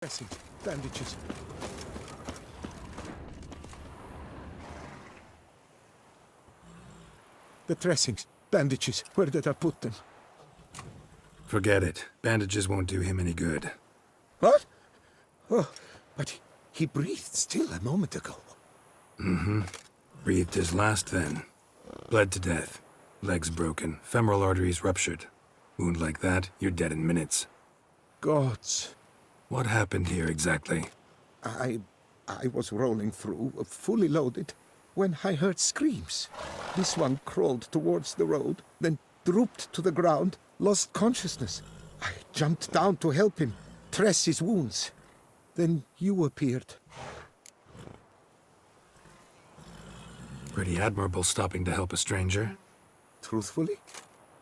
Dressing, bandages. The dressings, bandages, where did I put them? Forget it. Bandages won't do him any good. What? Oh, but he breathed still a moment ago. Mm-hmm. Breathed his last then. Bled to death. Legs broken, femoral arteries ruptured. Wound like that, you're dead in minutes. Gods. What happened here exactly? I was rolling through, fully loaded, when I heard screams. This one crawled towards the road, then drooped to the ground, lost consciousness. I jumped down to help him, dress his wounds. Then you appeared. Pretty admirable stopping to help a stranger. Truthfully,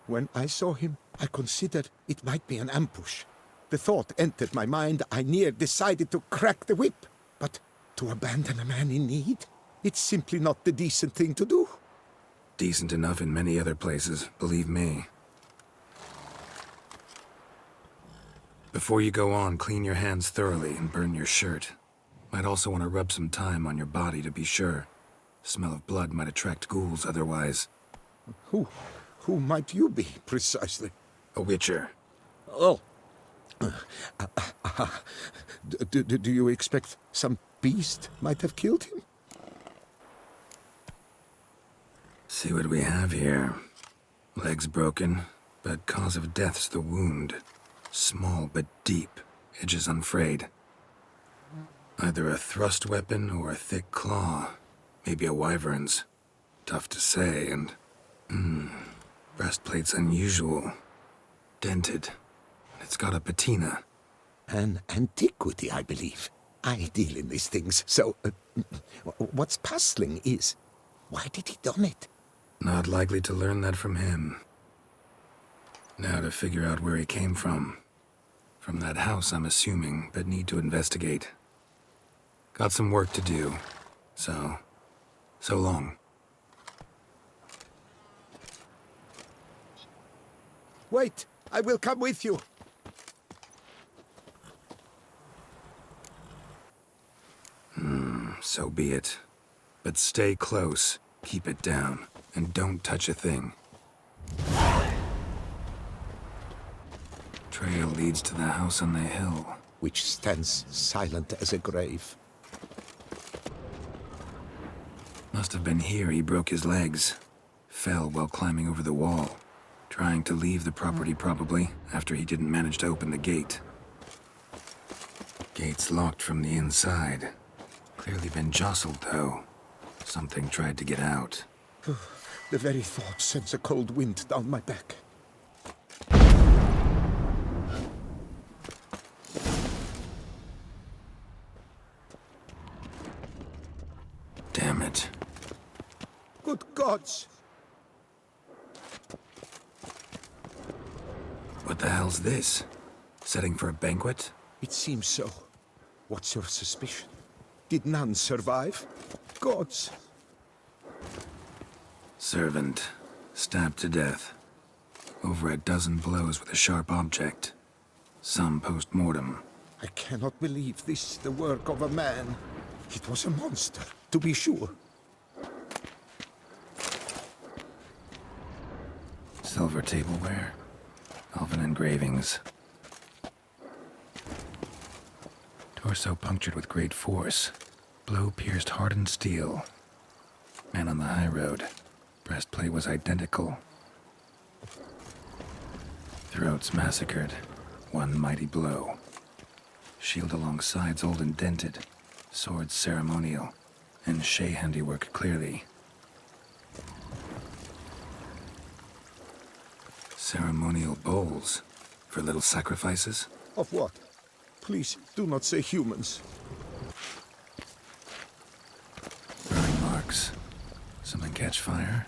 when I saw him, I considered it might be an ambush. The thought entered my mind, I near decided to crack the whip. But to abandon a man in need? It's simply not the decent thing to do. Decent enough in many other places, believe me. Before you go on, clean your hands thoroughly and burn your shirt. Might also want to rub some thyme on your body to be sure. Smell of blood might attract ghouls otherwise. Who might you be, precisely? A witcher. Oh. Do you expect some beast might have killed him? See what we have here. Legs broken, but cause of death's the wound. Small but deep, edges unfrayed. Either a thrust weapon or a thick claw. Maybe a wyvern's. Tough to say, and... breastplate's unusual. Dented. It's got a patina. An antiquity, I believe. I deal in these things, so... what's puzzling is, why did he done it? Not likely to learn that from him. Now to figure out where he came from. From that house, I'm assuming, but need to investigate. Got some work to do, so long. Wait, I will come with you. So be it. But stay close, keep it down, and don't touch a thing. Trail leads to the house on the hill. Which stands silent as a grave. Must have been here he broke his legs. Fell while climbing over the wall. Trying to leave the property probably, after he didn't manage to open the gate. Gate's locked from the inside. Clearly been jostled, though. Something tried to get out. The very thought sends a cold wind down my back. Damn it. Good gods! What the hell's this? Setting for a banquet? It seems so. What's your suspicion? Did none survive? Gods! Servant. Stabbed to death. Over a dozen blows with a sharp object. Some post-mortem. I cannot believe this is the work of a man. It was a monster, to be sure. Silver tableware. Elven engravings. Torso punctured with great force. Blow pierced hardened steel. Man on the high road. Breastplate was identical. Throats massacred. One mighty blow. Shield along sides old and dented. Swords ceremonial. And Shay handiwork clearly. Ceremonial bowls. For little sacrifices? Of what? Please, do not say humans. Burn marks. Something catch fire.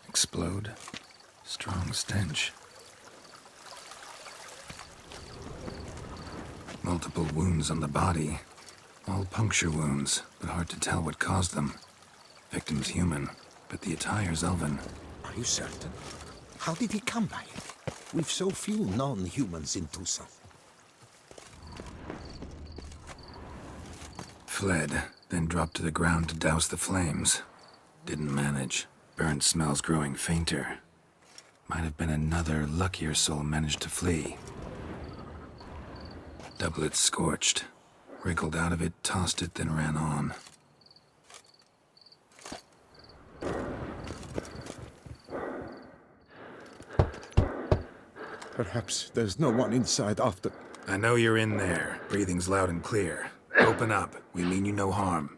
Explode. Strong stench. Multiple wounds on the body. All puncture wounds, but hard to tell what caused them. Victim's human, but the attire's elven. Are you certain? How did he come by it? We've so few non-humans in Tucson. Fled, then dropped to the ground to douse the flames. Didn't manage. Burnt smells growing fainter. Might have been another luckier soul managed to flee. Doublet scorched. Wriggled out of it, tossed it, then ran on. Perhaps there's no one inside after. I know you're in there. Breathing's loud and clear. Open up. We mean you no harm.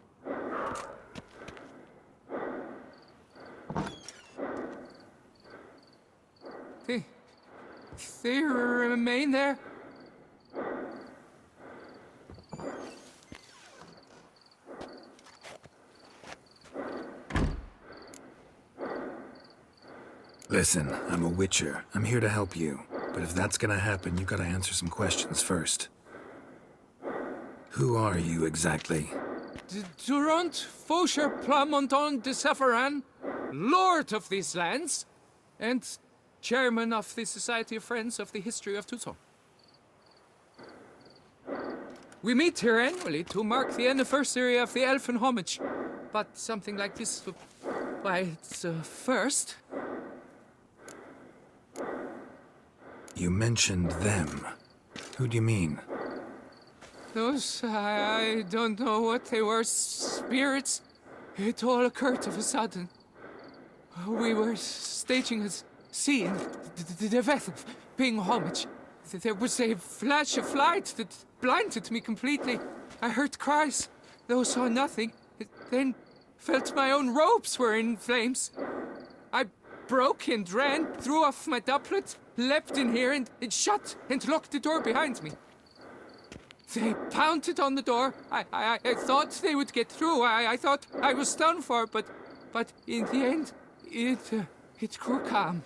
They remain there? Listen, I'm a witcher. I'm here to help you. But if that's gonna happen, you gotta answer some questions first. Who are you exactly? Durant Faucher Plamondon de Safaran, Lord of these lands, and Chairman of the Society of Friends of the History of Tucson. We meet here annually to mark the anniversary of the Elfin homage, but something like this, why, it's a first. You mentioned them. Who do you mean? Those, I don't know what they were, spirits. It all occurred of a sudden. We were staging a scene, the death of paying homage. There was a flash of light that blinded me completely. I heard cries, though saw nothing. Then felt my own robes were in flames. I broke and ran, threw off my doublet, leapt in here and shut and locked the door behind me. They pounded on the door. I thought they would get through. I thought I was done for, but in the end, it grew calm.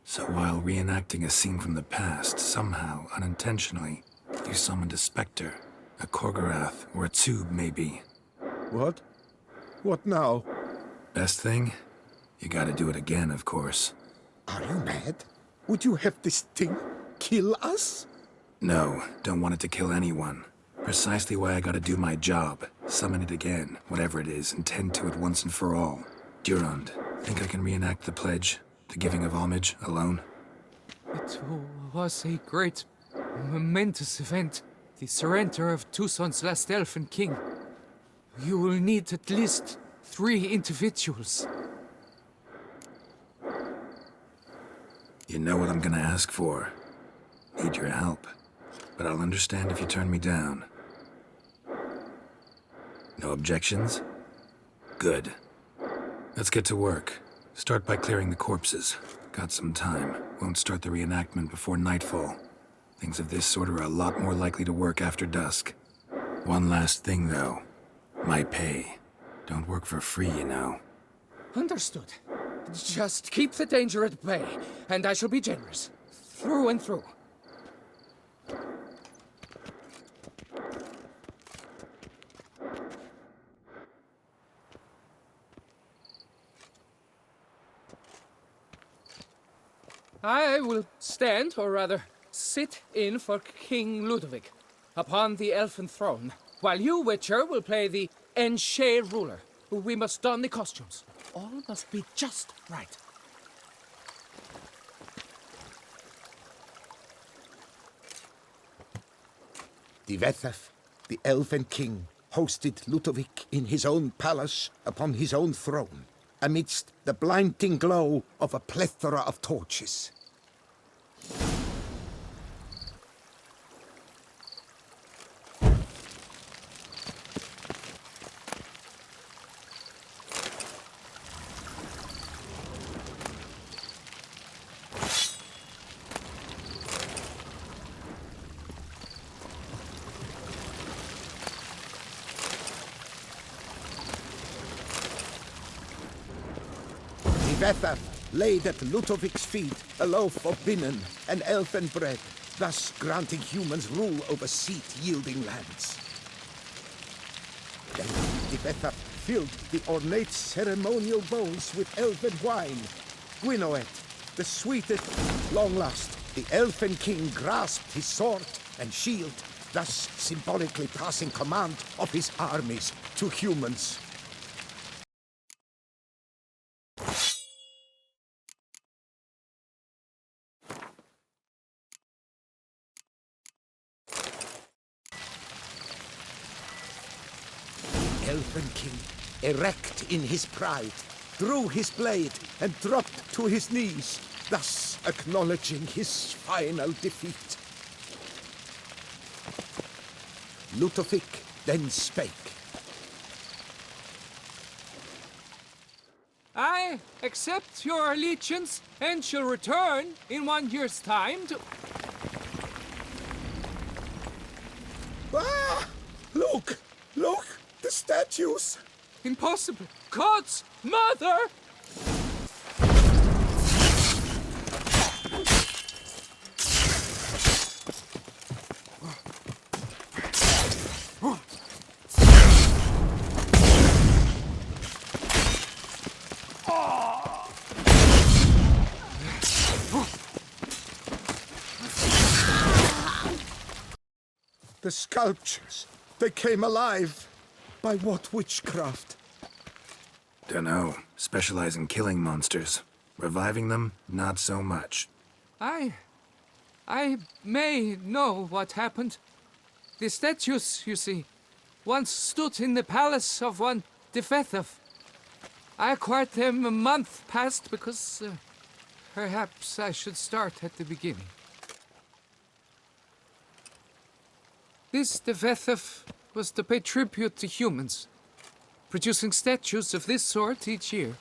So while reenacting a scene from the past, somehow, unintentionally, you summoned a specter, a Korgorath, or a tube, maybe. What? What now? Best thing? You gotta do it again, of course. Are you mad? Would you have this thing kill us? No, don't want it to kill anyone. Precisely why I gotta do my job. Summon it again, whatever it is, and tend to it once and for all. Durand, think I can reenact the pledge? The giving of homage, alone? It was a great, momentous event. The surrender of Tucson's last elfin king. You will need at least 3 individuals. You know what I'm gonna ask for. Need your help. But I'll understand if you turn me down. No objections? Good. Let's get to work. Start by clearing the corpses. Got some time. Won't start the reenactment before nightfall. Things of this sort are a lot more likely to work after dusk. One last thing, though. My pay. Don't work for free, you know. Understood. Just keep the danger at bay, and I shall be generous. Through and through. I will stand, or rather, sit in for King Ludovic, upon the elfin throne, while you, Witcher, will play the Enche ruler. We must don the costumes. All must be just right. Divethef, the elven king, hosted Ludovic in his own palace upon his own throne, amidst the blinding glow of a plethora of torches. Divethef laid at Ludovic's feet a loaf of binnen and elfin bread, thus granting humans rule over seat-yielding lands. Then Divethef filled the ornate ceremonial bowls with elfin wine. Gwinoet, the sweetest, long last, the elfin king grasped his sword and shield thus symbolically passing command of his armies to humans. Elven King, erect in his pride, drew his blade and dropped to his knees, thus acknowledging his final defeat. Ludovic then spake. I accept your allegiance and shall return in 1 year's time to... Ah! Look! Look! The statues! Impossible! God's mother! The sculptures, they came alive. By what witchcraft? Dunno. Specialize in killing monsters. Reviving them, not so much. I may know what happened. The statues, you see, once stood in the palace of one Defethov. I acquired them a month past because perhaps I should start at the beginning. This Defethov was to pay tribute to humans, producing statues of this sort each year.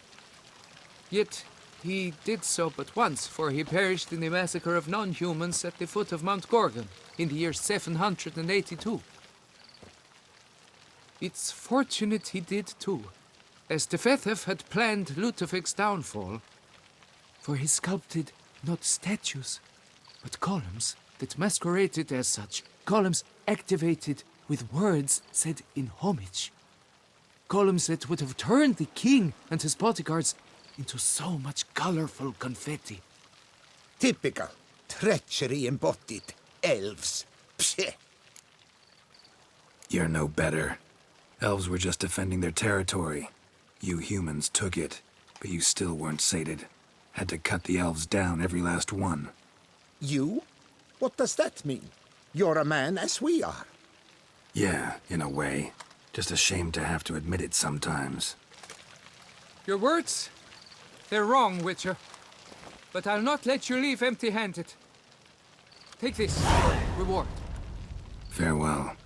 Yet he did so but once, for he perished in the massacre of non-humans at the foot of Mount Gorgon in the year 782. It's fortunate he did too, as Defethov had planned Ludovic's downfall, for he sculpted not statues, but columns that masqueraded as such, columns activated with words said in homage. Columns that would have turned the king and his bodyguards into so much colorful confetti. Typical. Treachery embodied. Elves. Psheh. You're no better. Elves were just defending their territory. You humans took it, but you still weren't sated. Had to cut the elves down, every last one. You? What does that mean? You're a man as we are. Yeah, in a way. Just ashamed to have to admit it sometimes. Your words, they're wrong, Witcher. But I'll not let you leave empty-handed. Take this, reward. Farewell.